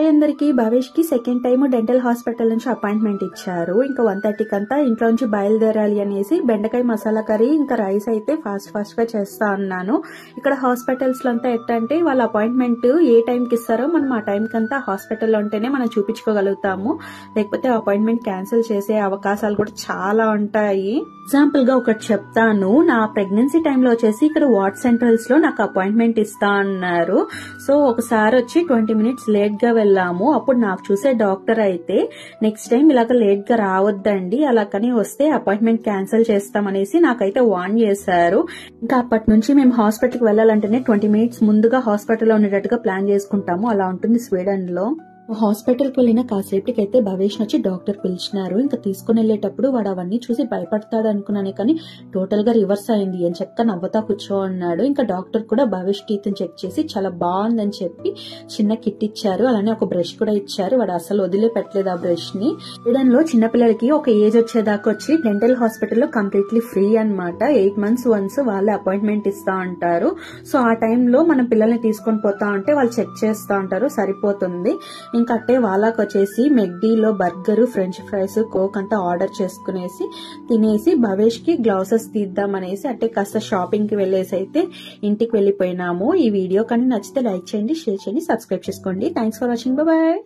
అందరికి భవేష్ కి second time dental hospital నుంచి అపాయింట్మెంట్ ఇచ్చారు. ఇంకా 1:30 అంతా ఇంట్లో నుంచి బయలుదేరాలి అనేసి బెండకాయ మసాలా కర్రీ ఇంకా రైస్ అయితే ఫాస్ట్ గా చేస్తా అన్నాను. ఇక్కడ హాస్పిటల్స్ లో అంతా ఎట్టంటే వాళ్ళ అపాయింట్మెంట్ ఏ టైం కి ఇస్తారో మనం ఆ టైం కంతా హాస్పిటల్లో ఉంటేనే మనం చూపించుకోగలుగుతాము. లేకపోతే అపాయింట్మెంట్ క్యాన్సిల్ చేసే అవకాశాలు కూడా చాలా ఉంటాయి. ఎగ్జాంపుల్ గా ఒకటి చెప్తాను. నా ప్రెగ్నెన్సీ టైంలో వచ్చేసి ఇక్కడ వార్డ్ సెంట్రల్స్ లో నాకు అపాయింట్మెంట్ ఇస్తా అన్నారు. సో ఒకసారి వచ్చి 20 minutes లేట్ గా వెళ్ళాము. అప్పుడు నాకు చూసే డాక్టర్ అయితే నెక్స్ట్ టైం ఇలాగ లేట్ గా రావద్దండి, అలాగని వస్తే అపాయింట్మెంట్ క్యాన్సిల్ చేస్తామనేసి నాకైతే వార్న్ చేశారు. ఇంకా అప్పటి నుంచి మేము హాస్పిటల్ కి వెళ్లాలంటేనే 20 minutes ముందుగా హాస్పిటల్లో ఉండేటట్టుగా ప్లాన్ చేసుకుంటాము. అలా ఉంటుంది స్వీడన్ లో. హాస్పిటల్ కి వెళ్ళిన కాసేపటికి అయితే భవేష్ వచ్చి డాక్టర్ పిలిచినారు. ఇంకా తీసుకుని వెళ్లేటప్పుడు వాడు అవన్నీ చూసి భయపడతాడు అనుకున్నానే కానీ టోటల్ గా రివర్స్ అయింది. ఏం చెక్క నవ్వుతా కూర్చో అన్నాడు. ఇంకా డాక్టర్ కూడా భవేష్ టీత్ చెక్ చేసి చాలా బాగుందని చెప్పి చిన్న కిట్ ఇచ్చారు. అలానే ఒక బ్రష్ కూడా ఇచ్చారు. వాడు అసలు వదిలిపెట్టలేదు ఆ బ్రష్ ని. స్వీడన్ లో చిన్నపిల్లలకి ఒక ఏజ్ వచ్చేదాకా వచ్చి డెంటల్ హాస్పిటల్ లో కంప్లీట్లీ ఫ్రీ అన్నమాట. 8 months వన్స్ వాళ్ళే అపాయింట్మెంట్ ఇస్తా ఉంటారు. సో ఆ టైంలో మనం పిల్లల్ని తీసుకొని పోతా ఉంటే వాళ్ళు చెక్ చేస్తా ఉంటారు, సరిపోతుంది. ఇంకా అట్టే వాళ్ళకి వచ్చేసి మెక్డీలో బర్గర్, ఫ్రెంచ్ ఫ్రైస్, కోక్ అంతా ఆర్డర్ చేసుకునేసి తినేసి భవేష్ కి గ్లౌసెస్ తీద్దామనేసి అట్టే కాస్త షాపింగ్ కి వెళ్లేసి అయితే ఇంటికి వెళ్లిపోయినాము. ఈ వీడియో కానీ నచ్చితే లైక్ చేయండి, షేర్ చేయండి, సబ్స్క్రైబ్ చేసుకోండి. Thanks for watching. బాయ్.